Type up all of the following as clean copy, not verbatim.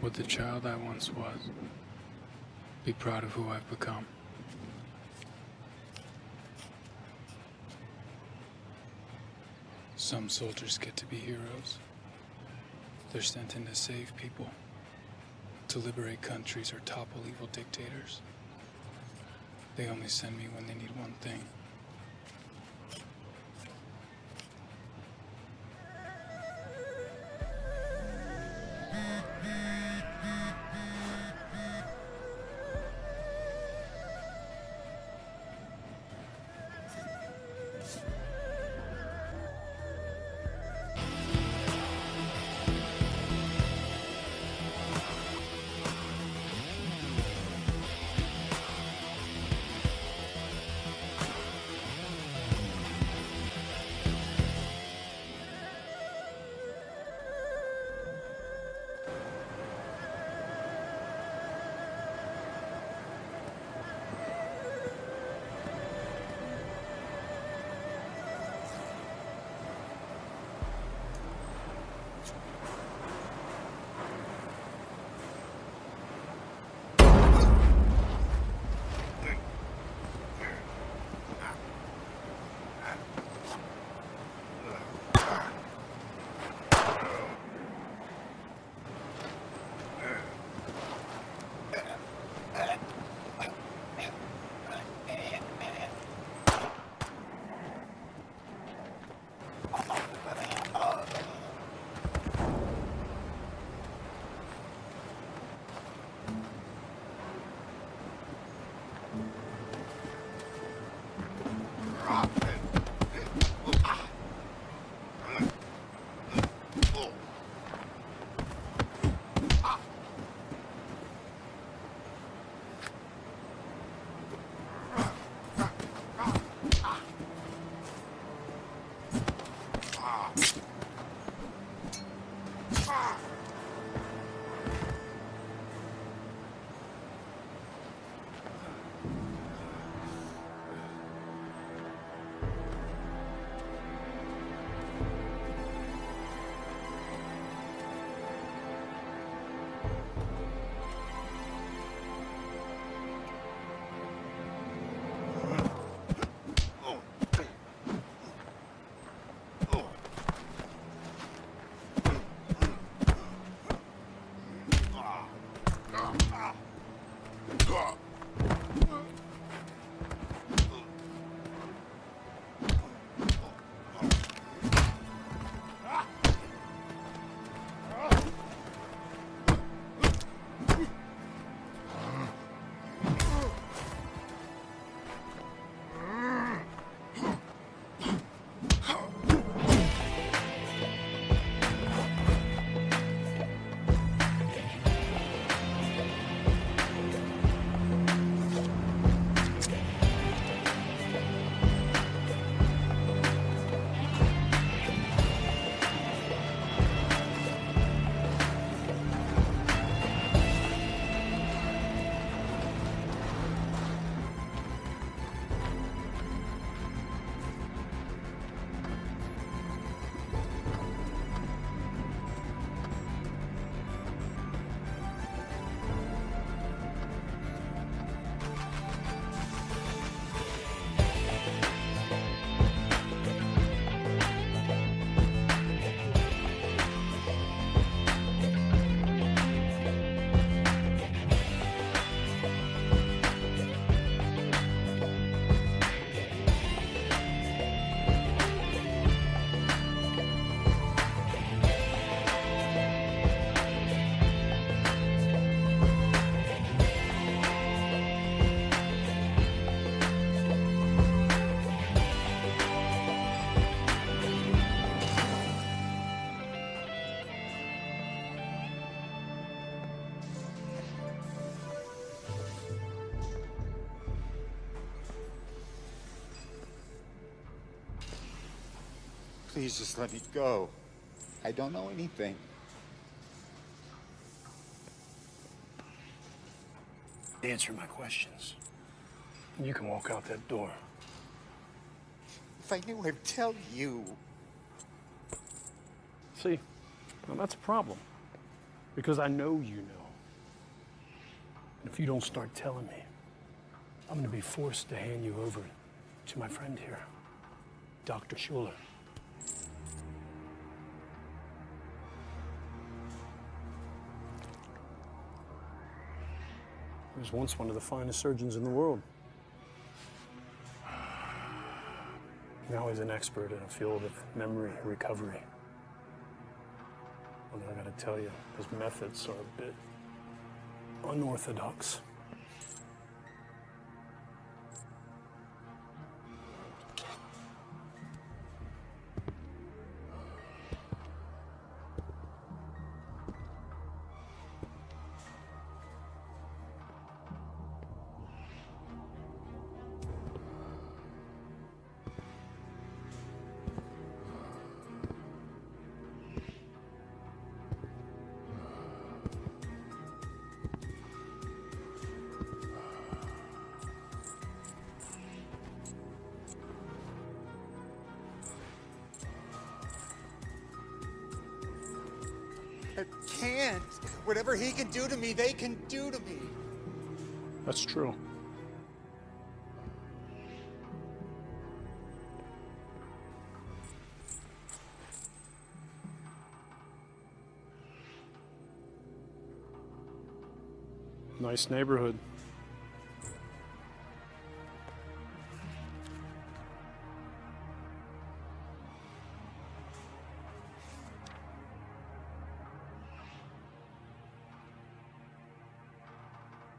with the child I once was. Be proud of who I've become. Some soldiers get to be heroes. They're sent in to save people, to liberate countries or topple evil dictators. They only send me when they need one thing. Please just let me go. I don't know anything. Answer my questions. You can walk out that door. If I knew, I'd tell you. See, well, that's a problem. Because I know you know. And if you don't start telling me, I'm going to be forced to hand you over to my friend here, Dr. Schuler. He was once one of the finest surgeons in the world. Now he's an expert in a field of memory recovery. And I gotta tell you, his methods are a bit unorthodox. I can't. Whatever he can do to me, they can do to me. That's true. Nice neighborhood.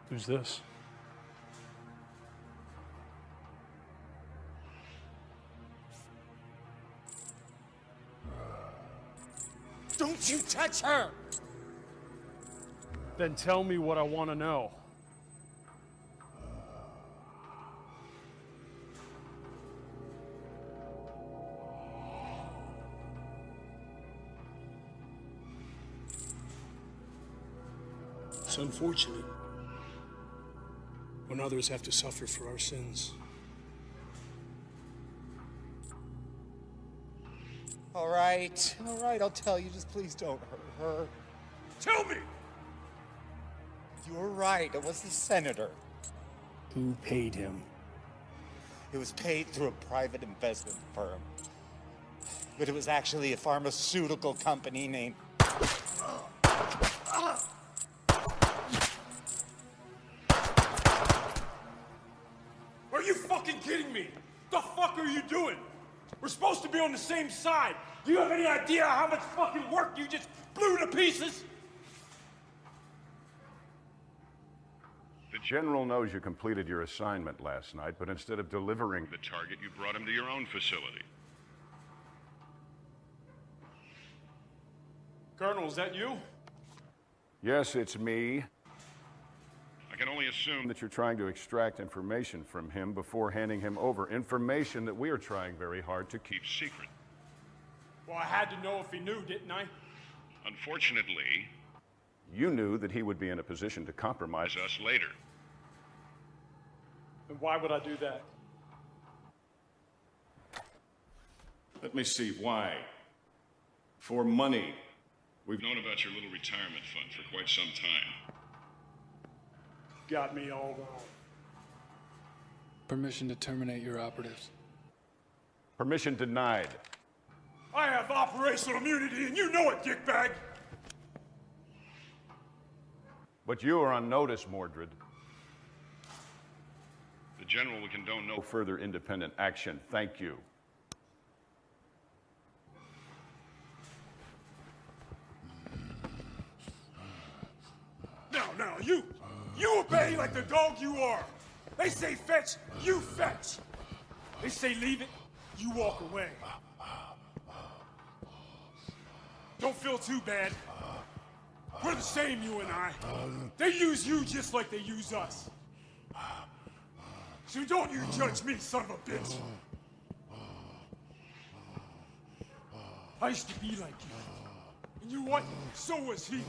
Who's this? Don't you touch her! Then tell me what I want to know. It's unfortunate when others have to suffer for our sins. All right, I'll tell you. Just please don't hurt her. Tell me! You're right, it was the senator. Who paid him? It was paid through a private investment firm. But it was actually a pharmaceutical company named... Are you fucking kidding me? The fuck are you doing? We're supposed to be on the same side. Do you have any idea how much fucking work you just blew to pieces? The General knows you completed your assignment last night, but instead of delivering the target, you brought him to your own facility. Colonel, is that you? Yes, it's me. I can only assume that you're trying to extract information from him before handing him over. Information that we are trying very hard to keep secret. Well, I had to know if he knew, didn't I? Unfortunately, you knew that he would be in a position to compromise us later. And why would I do that? Let me see, why? For money. We've known about your little retirement fund for quite some time. Got me all wrong. Permission to terminate your operatives. Permission denied. I have operational immunity, and you know it, dickbag! But you are on notice, Mordred. The General will condone no further independent action. Thank you. Now, you obey like the dog you are. They say fetch, you fetch. They say leave it, you walk away. Don't feel too bad. We're the same, you and I. They use you just like they use us. So don't you judge me, son of a bitch. I used to be like you. And you know what? So was he.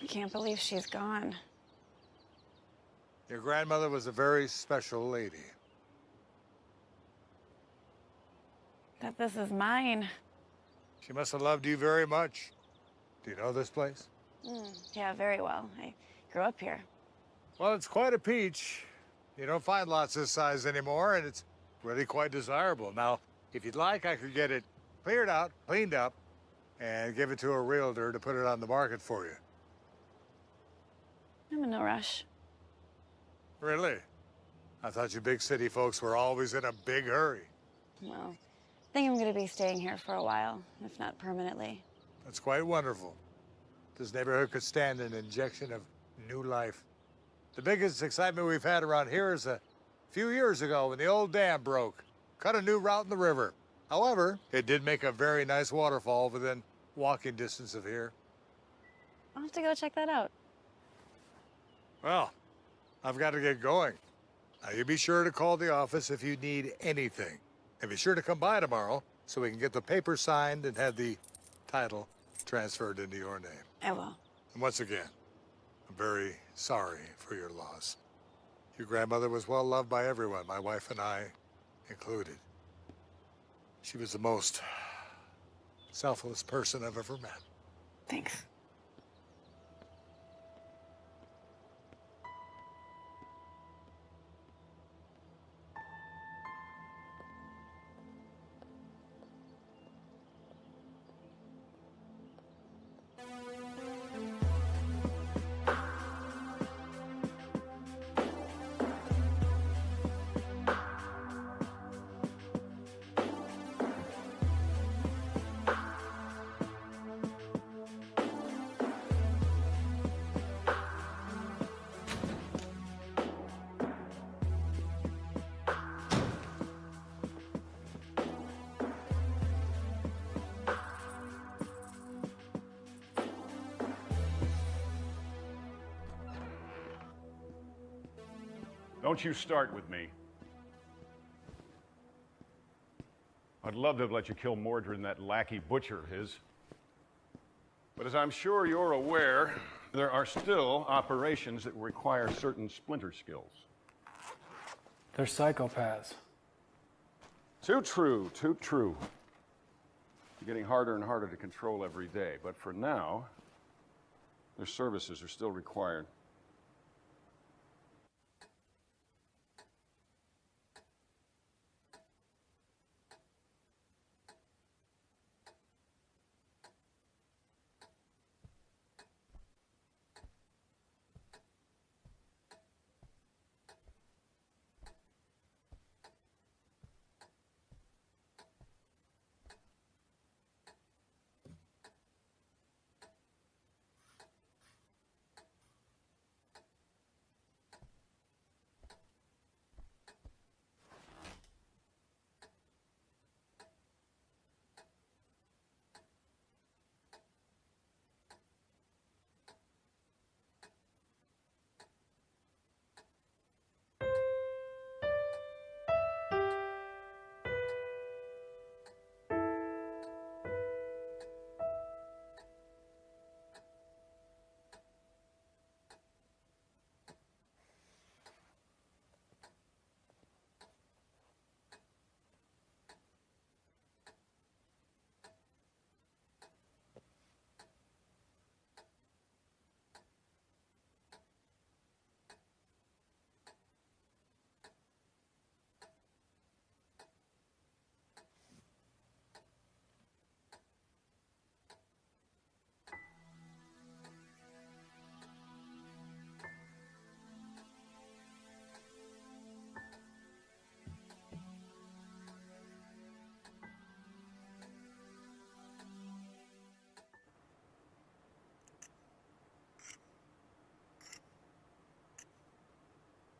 I can't believe she's gone. Your grandmother was a very special lady. That this is mine. She must have loved you very much. Do you know this place? Yeah, very well. I grew up here. Well, it's quite a peach. You don't find lots this size anymore, and it's really quite desirable. Now, if you'd like, I could get it cleared out, cleaned up, and give it to a realtor to put it on the market for you. I'm in no rush. Really? I thought you big city folks were always in a big hurry. Well, I think I'm gonna be staying here for a while, if not permanently. That's quite wonderful. This neighborhood could stand an injection of new life. The biggest excitement we've had around here is a few years ago when the old dam broke. Cut a new route in the river. However, it did make a very nice waterfall within walking distance of here. I'll have to go check that out. Well, I've got to get going. Now, you be sure to call the office if you need anything. And be sure to come by tomorrow so we can get the papers signed and have the title transferred into your name. I will. And once again, I'm very sorry for your loss. Your grandmother was well loved by everyone, my wife and I included. She was the most selfless person I've ever met. Thanks. Don't you start with me. I'd love to have let you kill Mordred and that lackey butcher of his. But as I'm sure you're aware, there are still operations that require certain splinter skills. They're psychopaths. Too true, too true. They're getting harder and harder to control every day, but for now, their services are still required.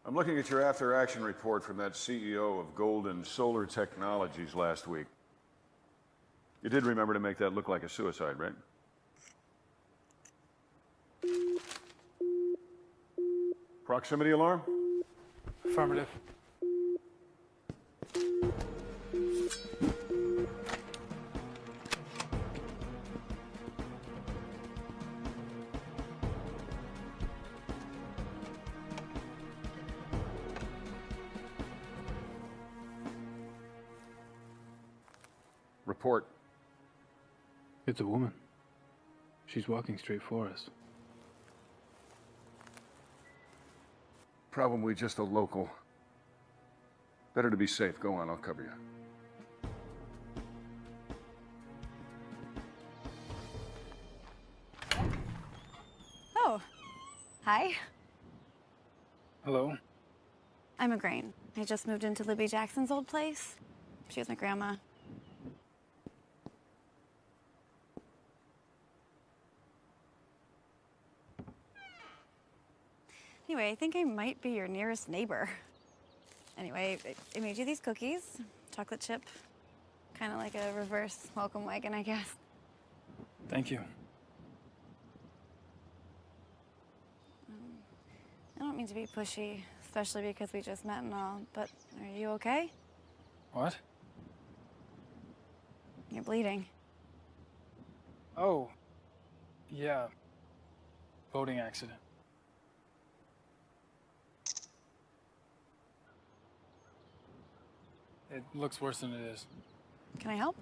I'm looking at your after-action report from that CEO of Golden Solar Technologies last week. You did remember to make that look like a suicide, right? Proximity alarm? Affirmative. report. It's a woman. She's walking straight for us. Probably just a local. Better to be safe. Go on, I'll cover you. Oh, hi. Hello? I'm Igraine. I just moved into Libby Jackson's old place. She was my grandma. Anyway, I think I might be your nearest neighbor. Anyway, I made you these cookies, chocolate chip, kind of like a reverse welcome wagon, I guess. Thank you. I don't mean to be pushy, especially because we just met and all, but are you okay? What? You're bleeding. Oh. Yeah. Boating accident. It looks worse than it is. Can I help?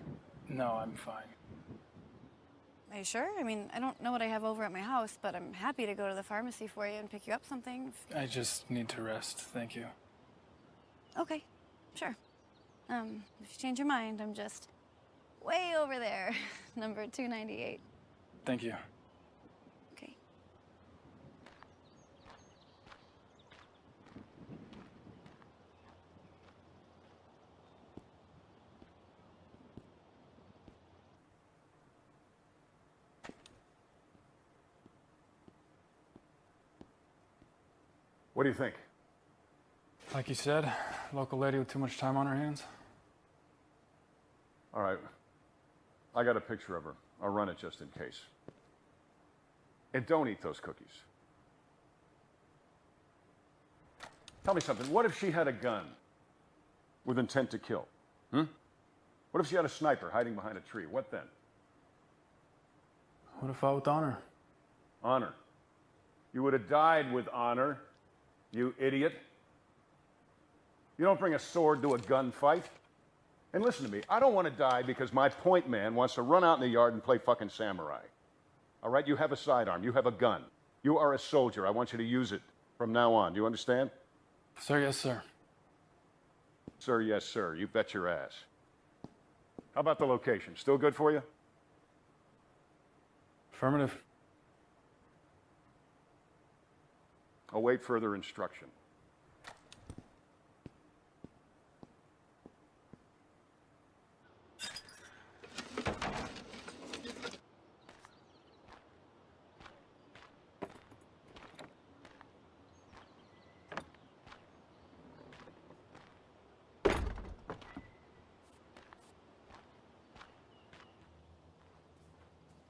No, I'm fine. Are you sure? I mean, I don't know what I have over at my house, but I'm happy to go to the pharmacy for you and pick you up something. I just need to rest. Thank you. Okay, sure. If you change your mind, I'm just way over there, number 298. Thank you. Okay. What do you think? Like you said, local lady with too much time on her hands. All right. I got a picture of her. I'll run it just in case. And don't eat those cookies. Tell me something. What if she had a gun with intent to kill? What if she had a sniper hiding behind a tree? What then? Would have fought with honor. Honor. You would have died with honor, you idiot. You don't bring a sword to a gunfight. And listen to me, I don't want to die because my point man wants to run out in the yard and play fucking samurai. All right, you have a sidearm, you have a gun. You are a soldier. I want you to use it from now on. Do you understand? Sir, yes, sir. Sir, yes, sir. You bet your ass. How about the location? Still good for you? Affirmative. Await further instruction.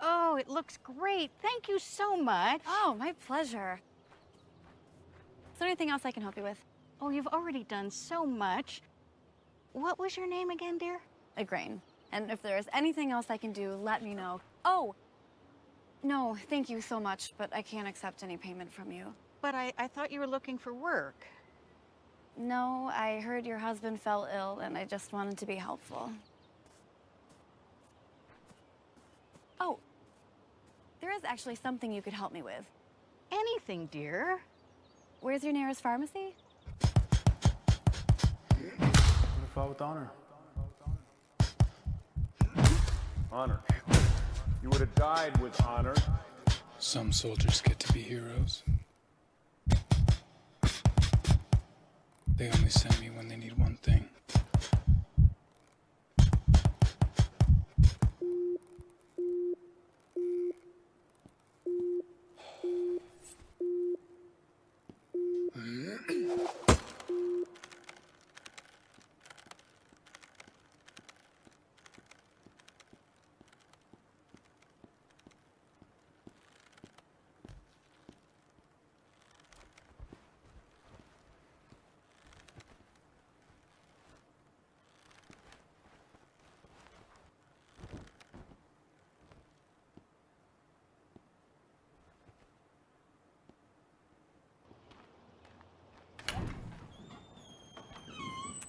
Oh, it looks great. Thank you so much. Oh, my pleasure. Is there anything else I can help you with? Oh, you've already done so much. What was your name again, dear? Igraine. And if there is anything else I can do, let me know. Oh! No, thank you so much, but I can't accept any payment from you. But I thought you were looking for work. No, I heard your husband fell ill, and I just wanted to be helpful. Oh, there is actually something you could help me with. Anything, dear. Where's your nearest pharmacy? Would have fought with honor. Honor. You would have died with honor. Some soldiers get to be heroes. They only send me when they need one thing.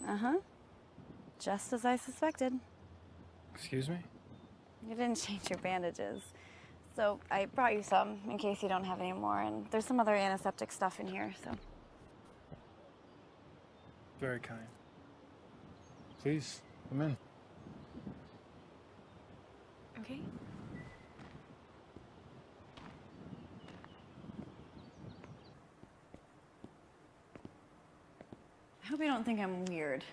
Uh-huh. Just as I suspected. Excuse me? You didn't change your bandages. So I brought you some in case you don't have any more, and there's some other antiseptic stuff in here, so. Very kind. Please, come in. Okay. I hope you don't think I'm weird.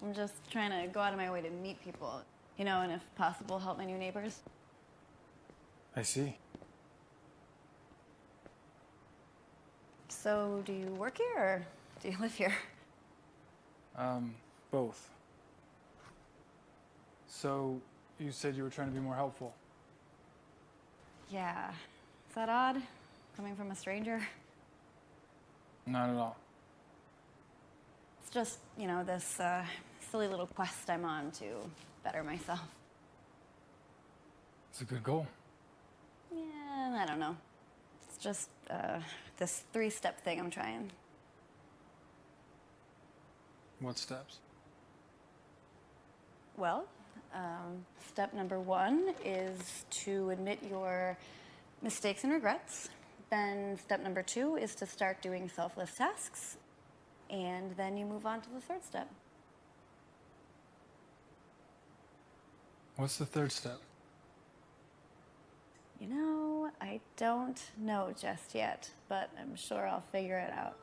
I'm just trying to go out of my way to meet people, you know, and if possible, help my new neighbors. I see. So, do you work here or do you live here? Both. So, you said you were trying to be more helpful. Yeah. Is that odd? Coming from a stranger? Not at all. It's just, you know, this silly little quest I'm on to better myself. It's a good goal. Yeah, I don't know. It's just this 3-step thing I'm trying. What steps? Well, step number 1 is to admit your mistakes and regrets. Then step number 2 is to start doing selfless tasks. And then you move on to the 3rd step. What's the 3rd step? You know, I don't know just yet, but I'm sure I'll figure it out.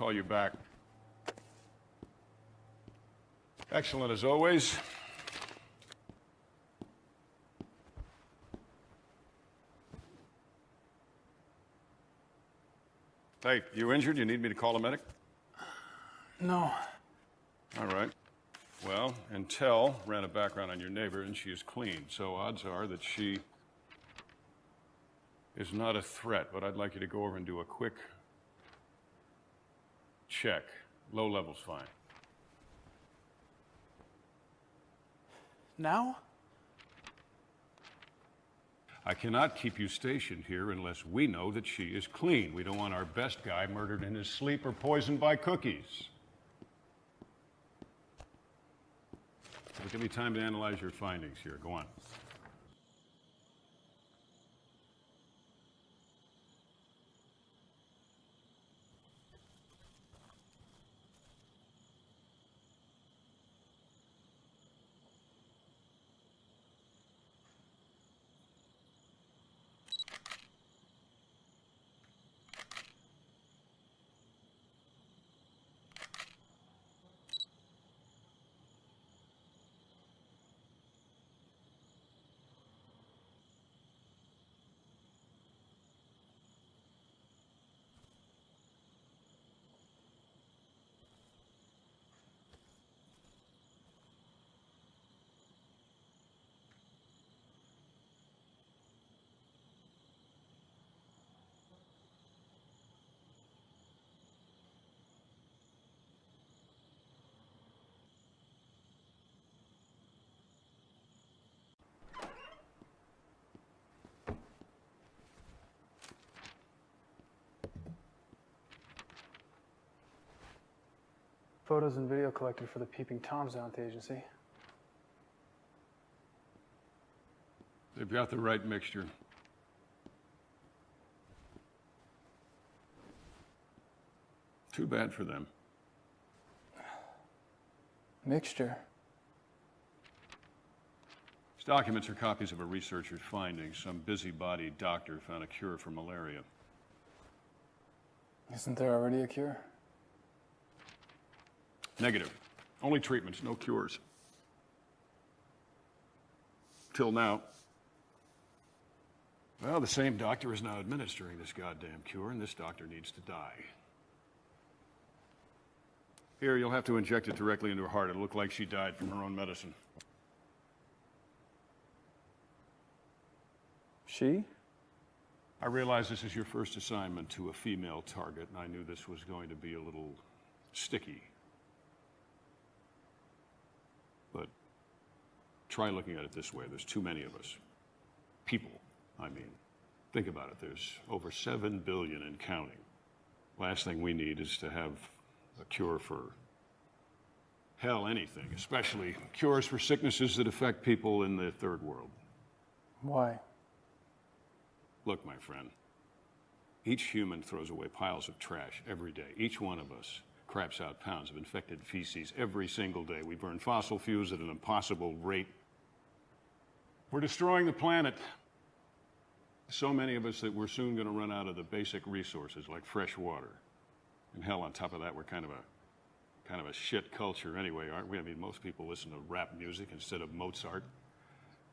call you back. Excellent as always. Hey, you injured? You need me to call a medic? No. All right. Well, Intel ran a background on your neighbor, and she is clean, so odds are that she is not a threat, but I'd like you to go over and do a quick check. Low level's fine. Now? I cannot keep you stationed here unless we know that she is clean. We don't want our best guy murdered in his sleep or poisoned by cookies. So give me time to analyze your findings here. Go on. Photos and video collected for the Peeping Toms out at the agency. They've got the right mixture. Too bad for them. Mixture? These documents are copies of a researcher's findings. Some busybody doctor found a cure for malaria. Isn't there already a cure? Negative. Only treatments, no cures. Till now. Well, the same doctor is now administering this goddamn cure, and this doctor needs to die. Here, you'll have to inject it directly into her heart. It'll look like she died from her own medicine. She? I realize this is your first assignment to a female target, and I knew this was going to be a little sticky. But try looking at it this way. There's too many of us. People, I mean. Think about it. There's over 7 billion and counting. Last thing we need is to have a cure for, hell, anything, especially cures for sicknesses that affect people in the third world. Why? Look, my friend, each human throws away piles of trash every day. Each one of us craps out pounds of infected feces every single day. We burn fossil fuels at an impossible rate. We're destroying the planet. So many of us that we're soon going to run out of the basic resources like fresh water. And hell, on top of that, we're kind of a shit culture anyway, aren't we? I mean, most people listen to rap music instead of Mozart.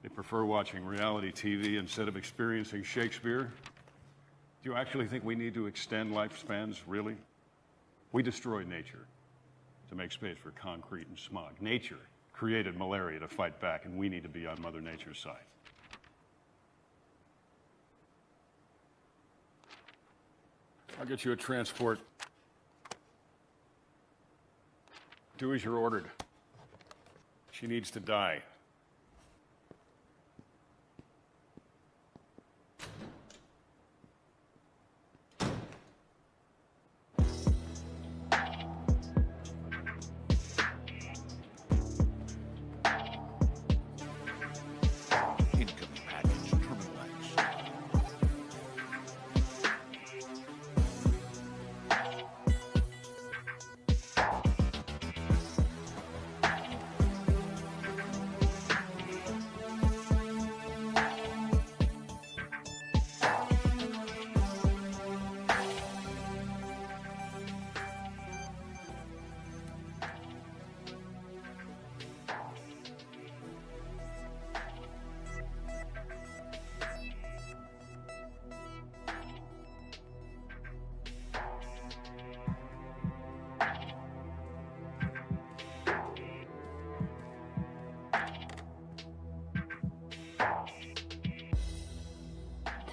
They prefer watching reality TV instead of experiencing Shakespeare. Do you actually think we need to extend lifespans, really? We destroyed nature to make space for concrete and smog. Nature created malaria to fight back, and we need to be on Mother Nature's side. I'll get you a transport. Do as you're ordered. She needs to die.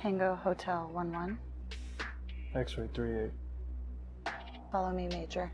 Tango Hotel 11. X-ray 38. Follow me, Major.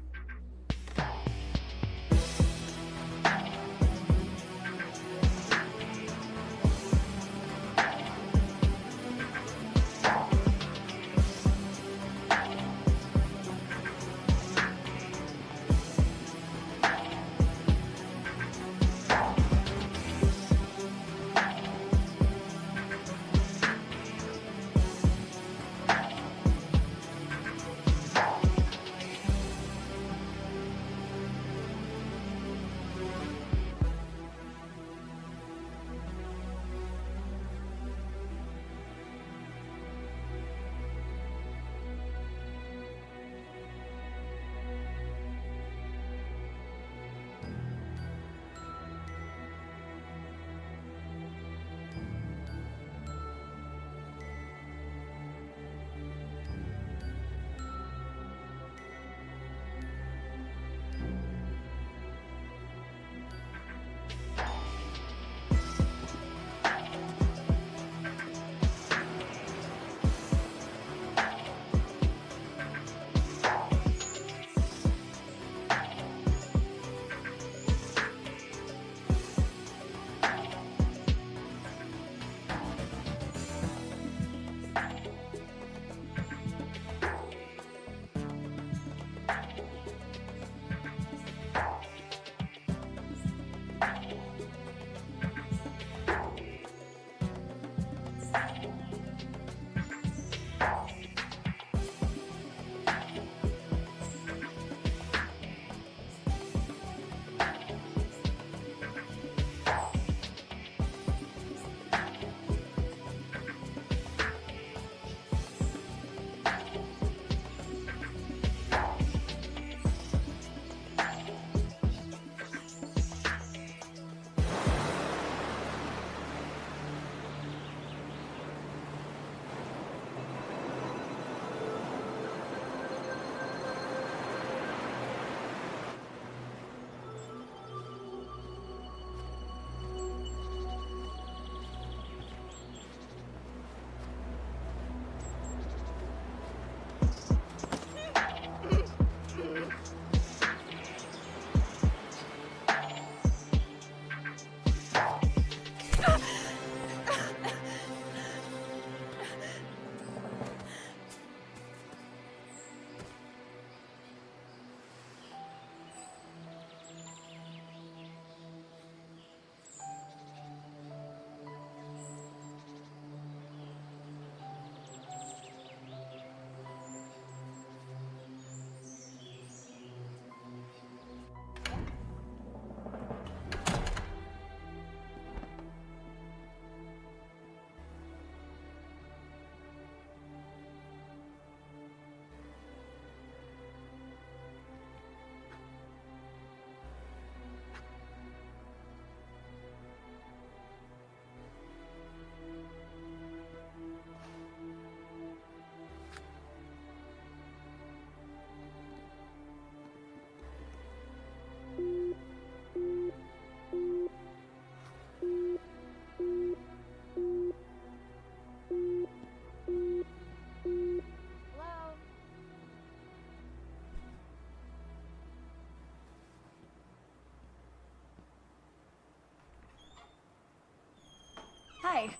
Hi.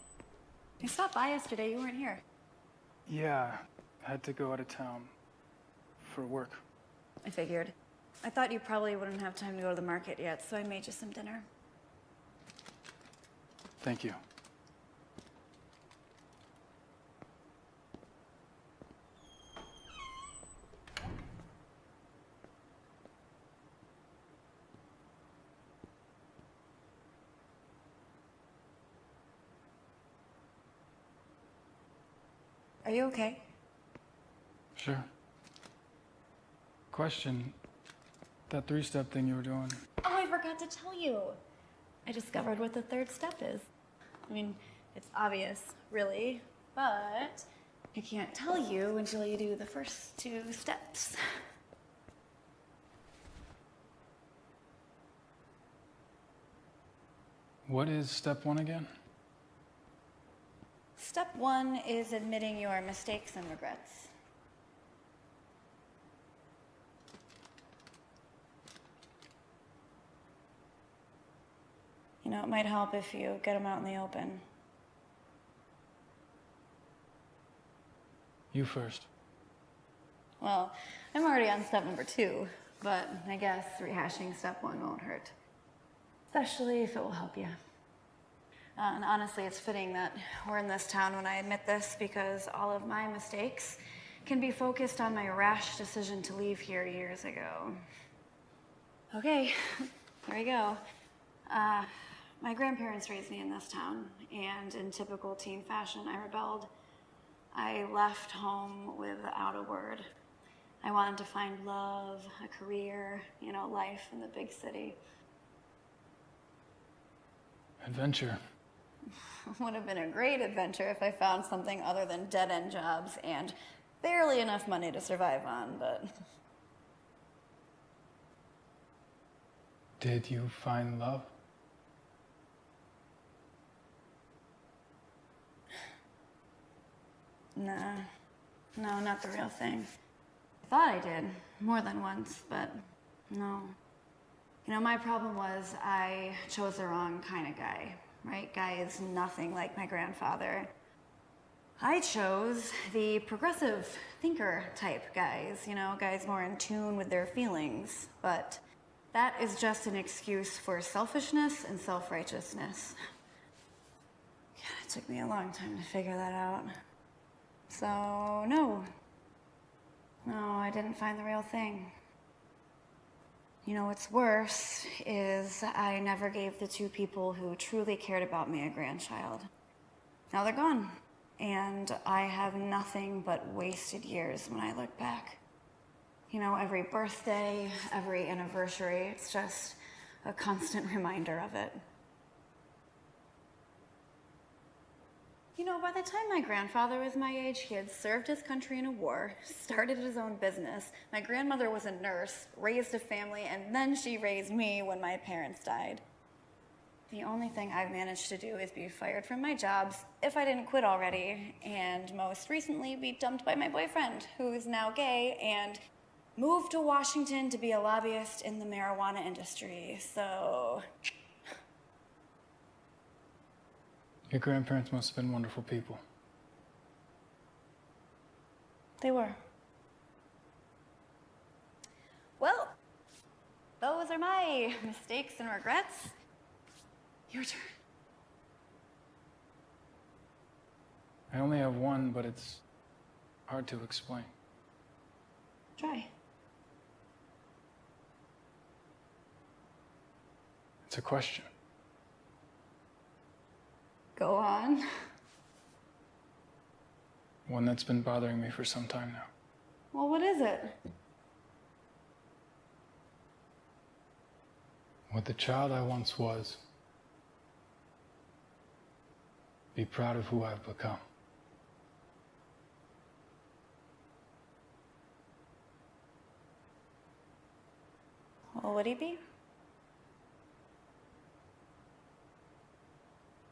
I stopped by yesterday. You weren't here. Yeah, I had to go out of town for work. I figured. I thought you probably wouldn't have time to go to the market yet, so I made you some dinner. Thank you. Are you okay? Sure. Question. That three-step thing you were doing. Oh, I forgot to tell you. I discovered what the third step is. I mean, it's obvious, really, but I can't tell you until you do the first two steps. What is step one again? Step 1 is admitting your mistakes and regrets. You know, it might help if you get them out in the open. You first. Well, I'm already on step number 2, but I guess rehashing step 1 won't hurt. Especially if it will help you. And honestly, it's fitting that we're in this town when I admit this, because all of my mistakes can be focused on my rash decision to leave here years ago. Okay, there you go. My grandparents raised me in this town, and in typical teen fashion, I rebelled. I left home without a word. I wanted to find love, a career, you know, life in the big city. Adventure. Would have been a great adventure if I found something other than dead-end jobs and barely enough money to survive on, but... Did you find love? Nah. No, not the real thing. I thought I did, more than once, but no. You know, my problem was I chose the wrong kind of guy, right? Guy is nothing like my grandfather. I chose the progressive thinker type guys, you know, guys more in tune with their feelings, but that is just an excuse for selfishness and self-righteousness. Yeah, it took me a long time to figure that out. So, no, I didn't find the real thing. You know, what's worse is I never gave the 2 people who truly cared about me a grandchild. Now they're gone, and I have nothing but wasted years when I look back. You know, every birthday, every anniversary, it's just a constant reminder of it. You know, by the time my grandfather was my age, he had served his country in a war, started his own business. My grandmother was a nurse, raised a family, and then she raised me when my parents died. The only thing I've managed to do is be fired from my jobs, if I didn't quit already, and most recently be dumped by my boyfriend, who's now gay, and moved to Washington to be a lobbyist in the marijuana industry, so... Your grandparents must have been wonderful people. They were. Well, those are my mistakes and regrets. Your turn. I only have one, but it's hard to explain. Try. It's a question. Go on. One that's been bothering me for some time now. Well, what is it? Would the child I once was be proud of who I've become? Well, would he be?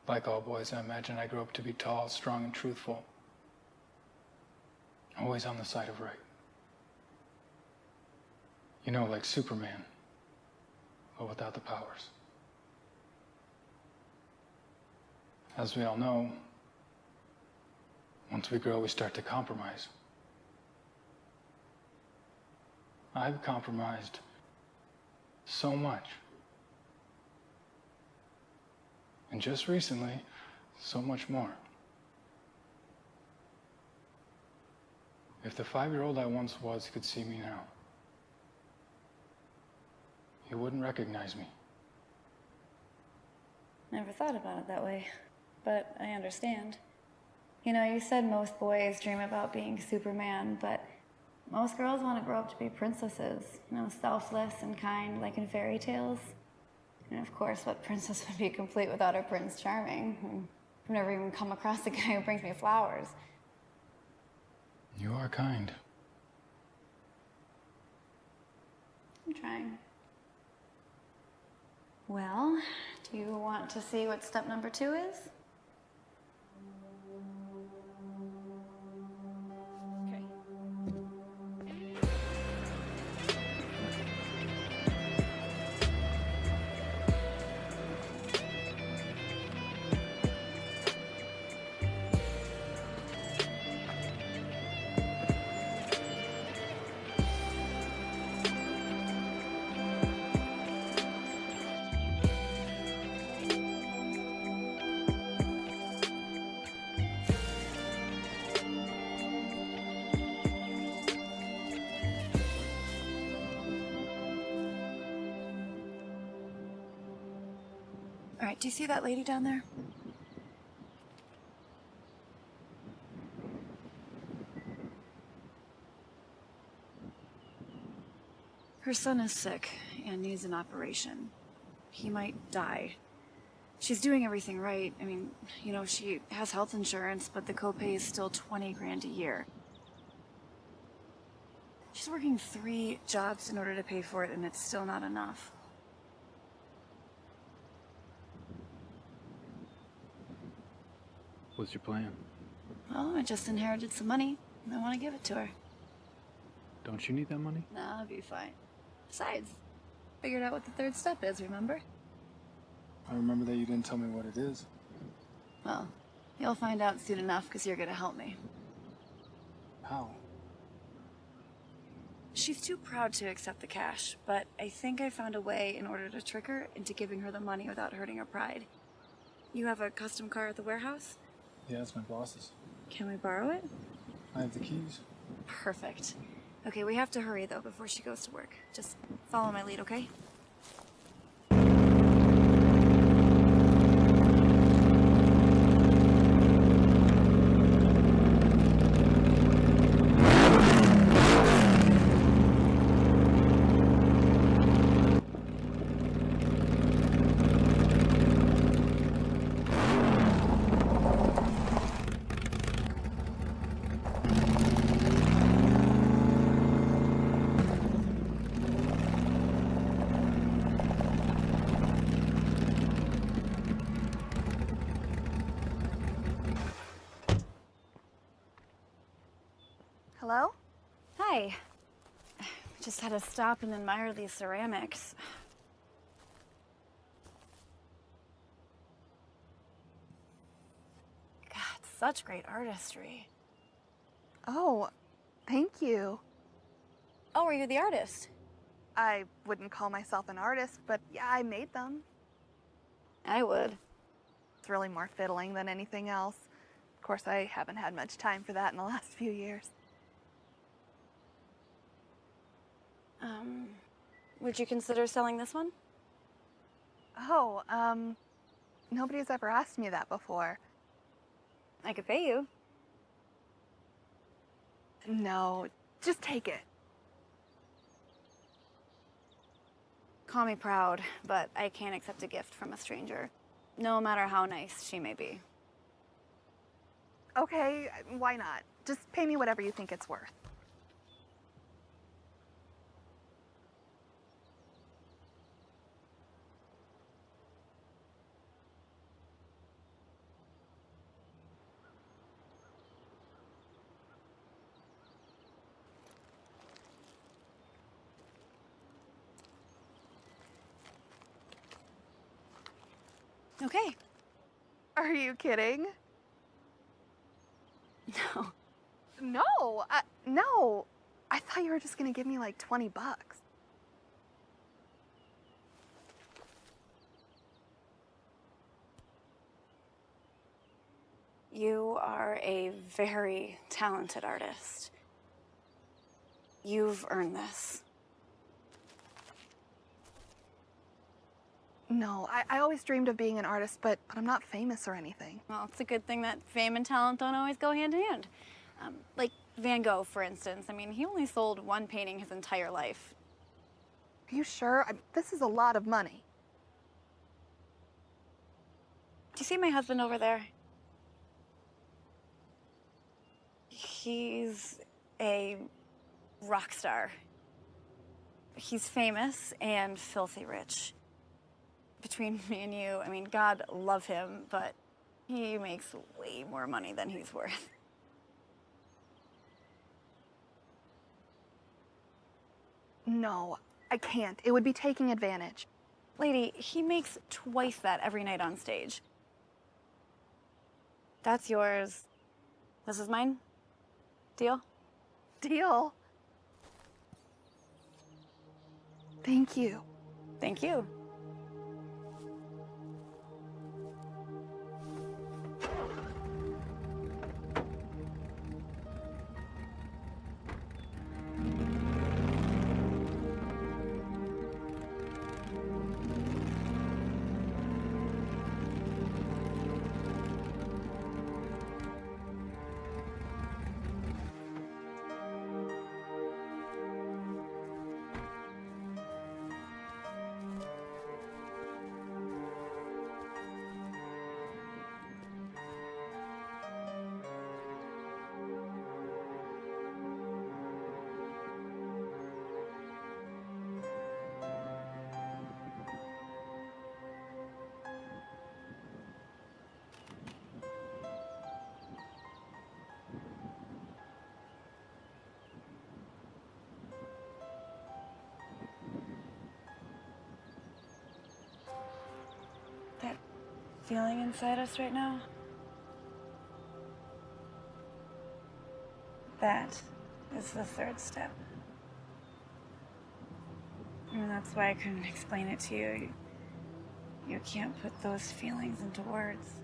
Like all boys, I imagine I grew up to be tall, strong, and truthful. Always on the side of right. You know, like Superman, but without the powers. As we all know, once we grow, we start to compromise. I've compromised so much. And just recently, so much more. If the 5-year-old I once was could see me now, he wouldn't recognize me. Never thought about it that way, but I understand. You know, you said most boys dream about being Superman, but most girls want to grow up to be princesses, you know, selfless and kind, like in fairy tales. And of course, what princess would be complete without her Prince Charming? I've never even come across a guy who brings me flowers. You are kind. I'm trying. Well, do you want to see what step number 2 is? right, do you see that lady down there? Her son is sick and needs an operation. He might die. She's doing everything right. I mean, you know, she has health insurance, but the copay is still 20 grand a year. She's working 3 jobs in order to pay for it, and it's still not enough. What's your plan? Well, I just inherited some money, and I want to give it to her. Don't you need that money? Nah, I'll be fine. Besides, figured out what the 3rd step is, remember? I remember that you didn't tell me what it is. Well, you'll find out soon enough, because you're gonna help me. How? She's too proud to accept the cash, but I think I found a way in order to trick her into giving her the money without hurting her pride. You have a custom car at the warehouse? Yeah, it's my boss's. Can we borrow it? I have the keys. Perfect. Okay, we have to hurry, though, before she goes to work. Just follow my lead, okay? Hello? Hi. Just had to stop and admire these ceramics. God, such great artistry. Oh, thank you. Oh, are you the artist? I wouldn't call myself an artist, but yeah, I made them. I would. It's really more fiddling than anything else. Of course, I haven't had much time for that in the last few years. Would you consider selling this one? Oh, nobody's ever asked me that before. I could pay you. No, just take it. Call me proud, but I can't accept a gift from a stranger, no matter how nice she may be. Okay, why not? Just pay me whatever you think it's worth. Okay. Are you kidding? No. No, no. I thought you were just gonna give me like 20 bucks. You are a very talented artist. You've earned this. No, I always dreamed of being an artist, but I'm not famous or anything. Well, it's a good thing that fame and talent don't always go hand in hand. Like Van Gogh, for instance. I mean, he only sold 1 painting his entire life. Are you sure? This is a lot of money. Do you see my husband over there? He's a rock star. He's famous and filthy rich. Between me and you, I mean, God love him, but he makes way more money than he's worth. No, I can't. It would be taking advantage. Lady, he makes twice that every night on stage. That's yours. This is mine. Deal? Deal. Thank you. Thank you. feeling inside us right now? That is the third step. And that's why I couldn't explain it to you. You can't put those feelings into words.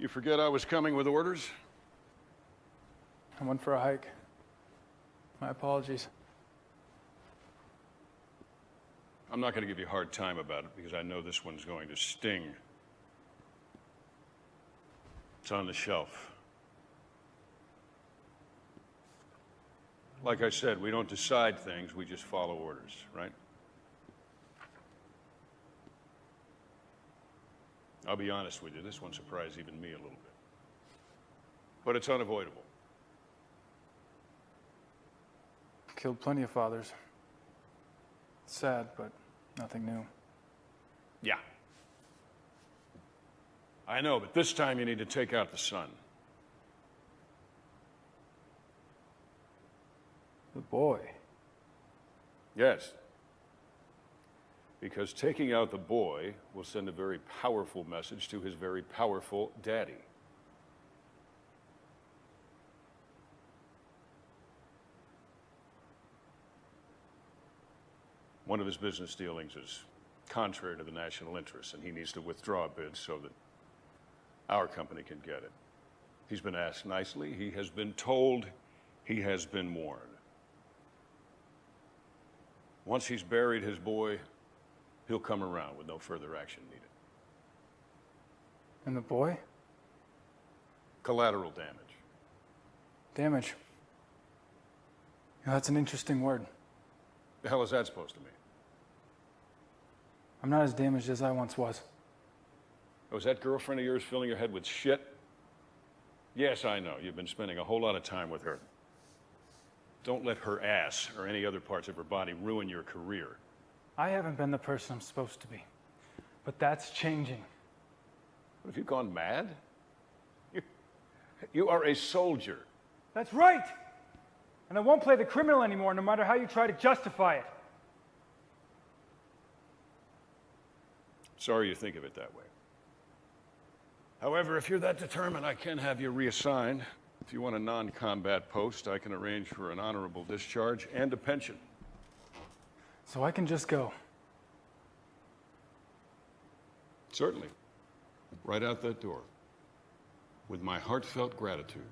You forget I was coming with orders? I went for a hike. My apologies. I'm not going to give you a hard time about it because I know this one's going to sting. It's on the shelf. Like I said, we don't decide things, we just follow orders, right? I'll be honest with you, this one surprised even me a little bit. But it's unavoidable. Killed plenty of fathers. It's sad, but nothing new. Yeah. I know, but this time you need to take out the son. The boy. Yes. Because taking out the boy will send a very powerful message to his very powerful daddy. One of his business dealings is contrary to the national interest, and he needs to withdraw bids so that our company can get it. He's been asked nicely, he has been told, he has been warned. Once he's buried his boy, he'll come around with no further action needed. And the boy? Collateral damage. Damage. Yeah, that's an interesting word. The hell is that supposed to mean? I'm not as damaged as I once was. Was that girlfriend of yours filling your head with shit? Yes, I know. You've been spending a whole lot of time with her. Don't let her ass or any other parts of her body ruin your career. I haven't been the person I'm supposed to be. But that's changing. Have you gone mad? You are a soldier. That's right! And I won't play the criminal anymore, no matter how you try to justify it. Sorry you think of it that way. However, if you're that determined, I can have you reassigned. If you want a non-combat post, I can arrange for an honorable discharge and a pension. So I can just go. Certainly. Right out that door. With my heartfelt gratitude.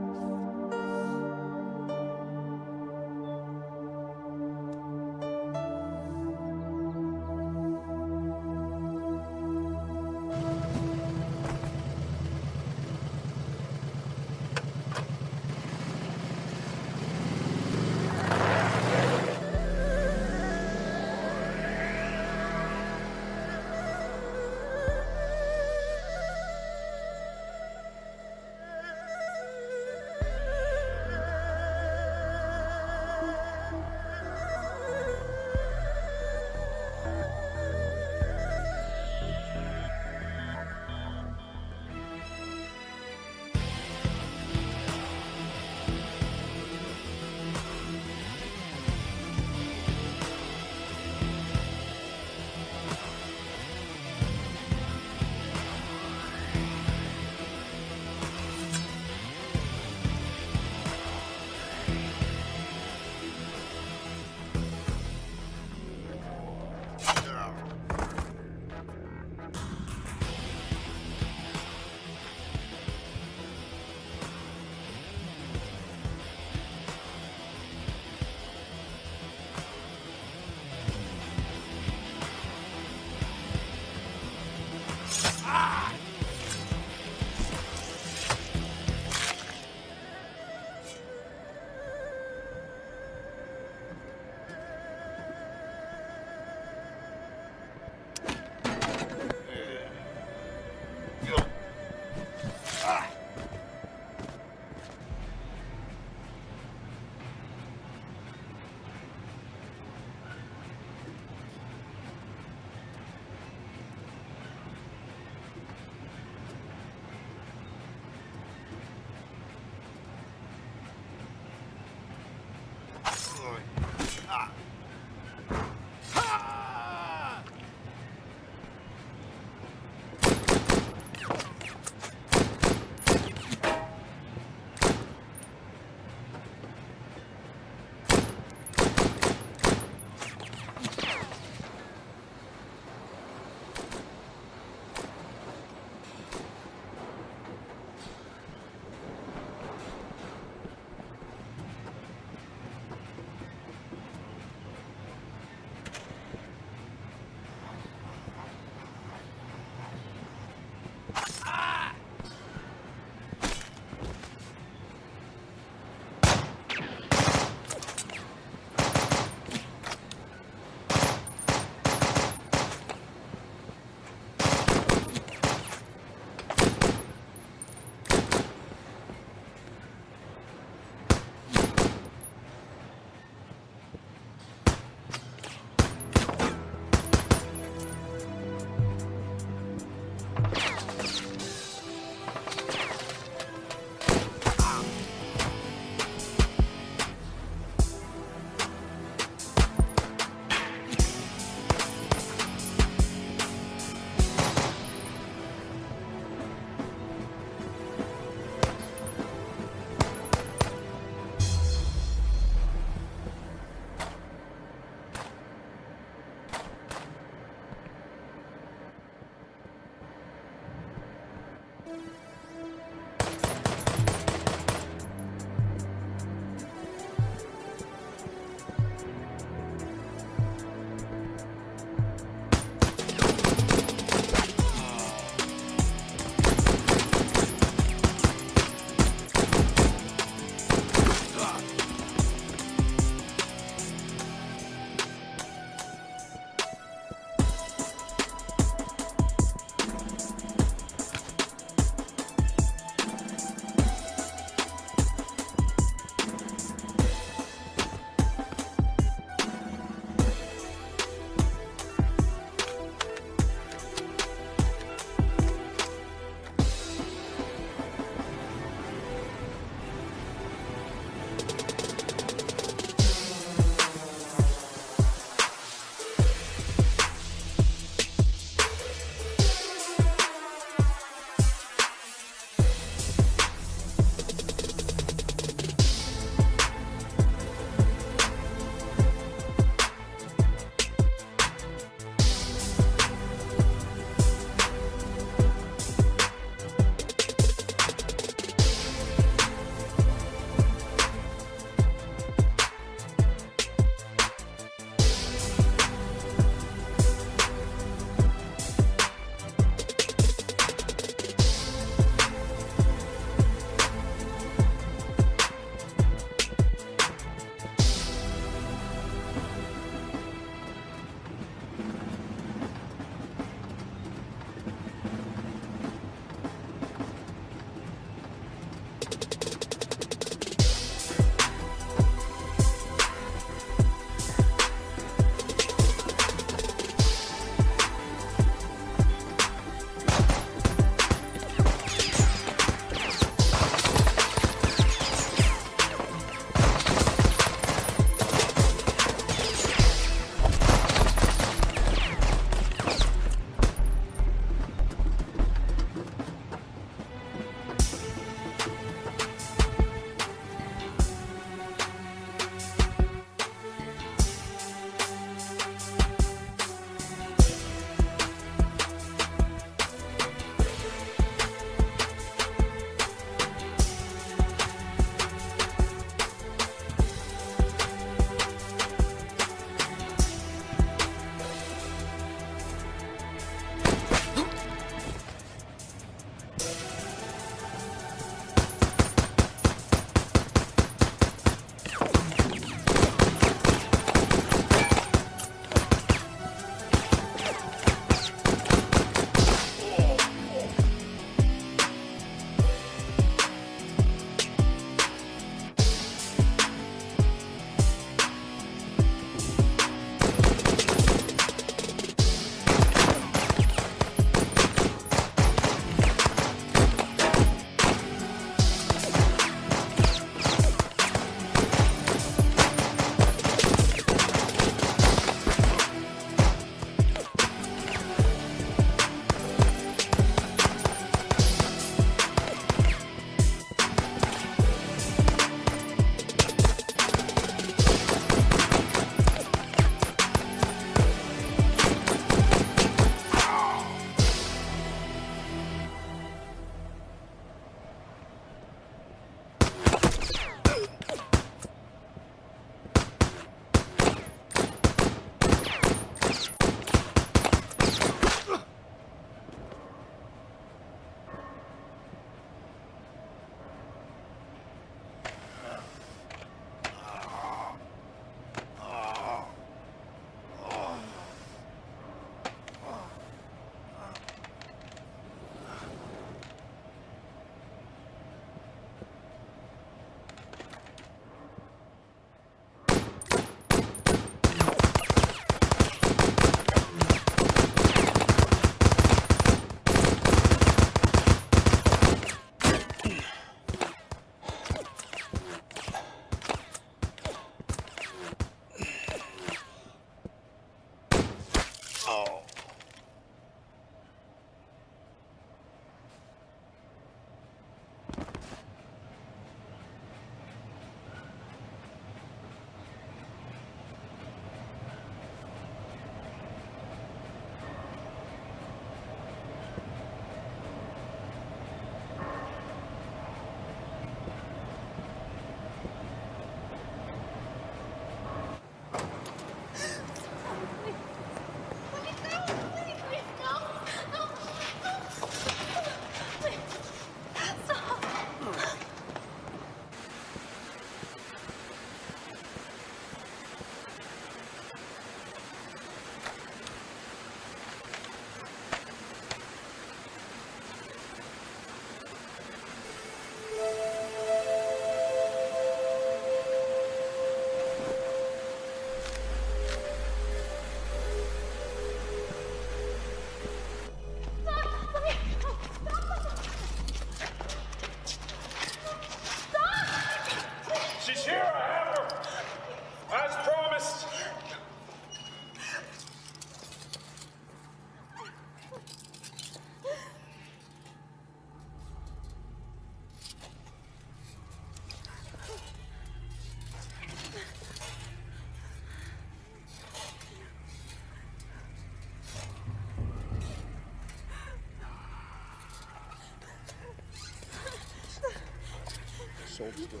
sold store.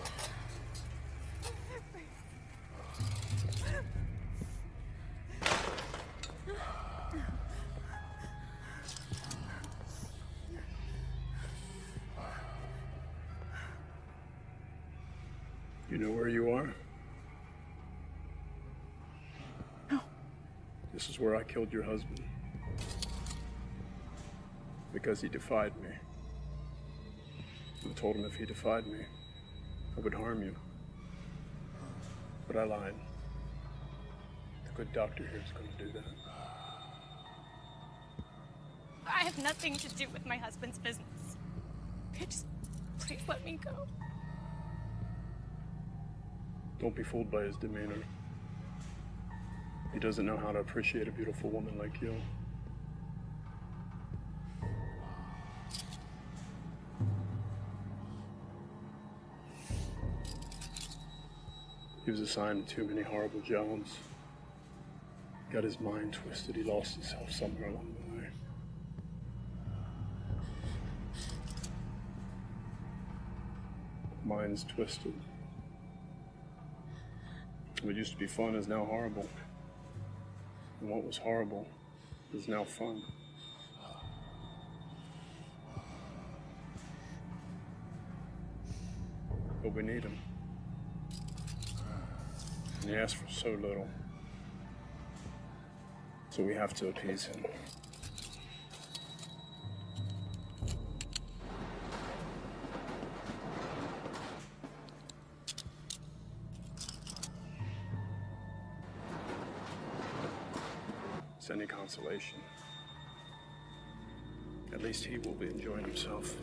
You know where you are? No. This is where I killed your husband. Because he defied me. I told him if he defied me, I would harm you. But I lied. The good doctor here is going to do that. I have nothing to do with my husband's business. Just please let me go. Don't be fooled by his demeanor. He doesn't know how to appreciate a beautiful woman like you. He was assigned to too many horrible jobs. Got his mind twisted. He lost himself somewhere along the way. Mind's twisted. What used to be fun is now horrible. And what was horrible is now fun. But we need him. And he asked for so little. So we have to appease him. It's any consolation. At least he will be enjoying himself.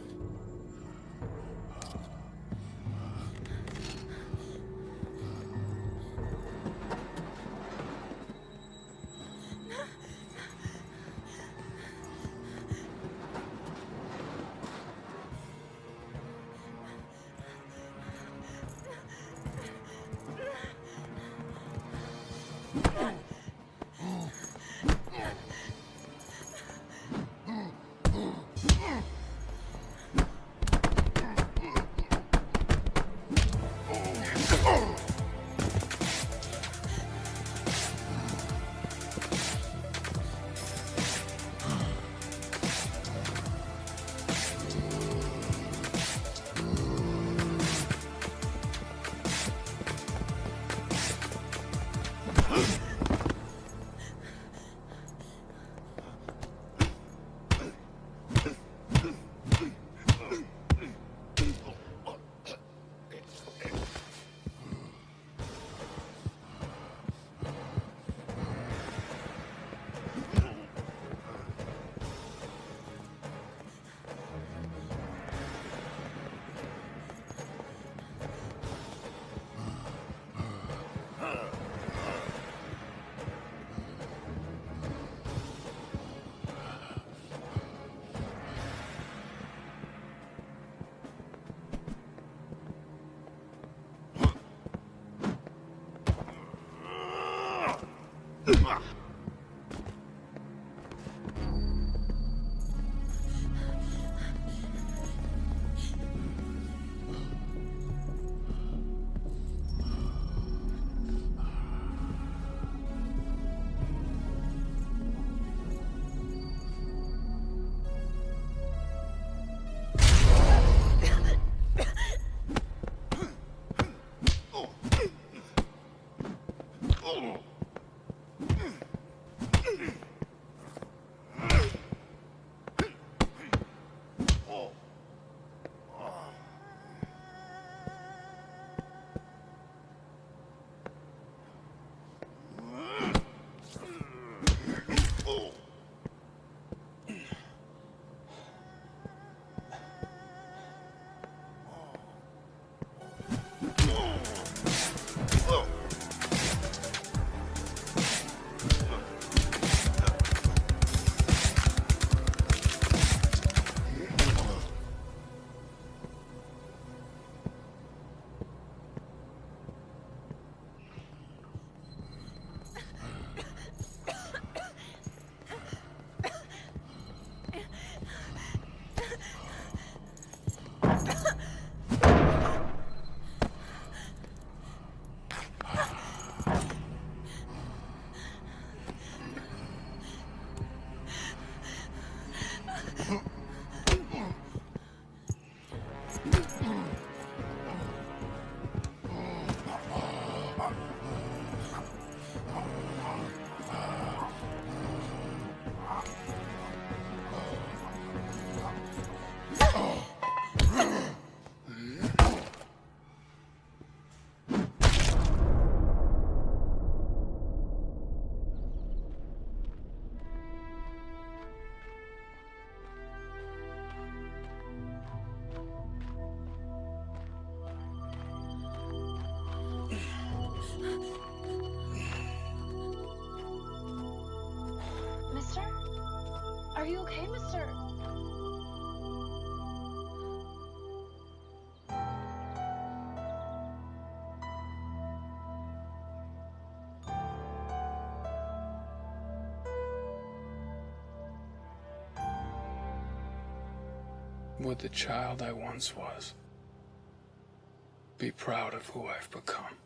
Are you okay, mister? Would the child I once was be proud of who I've become.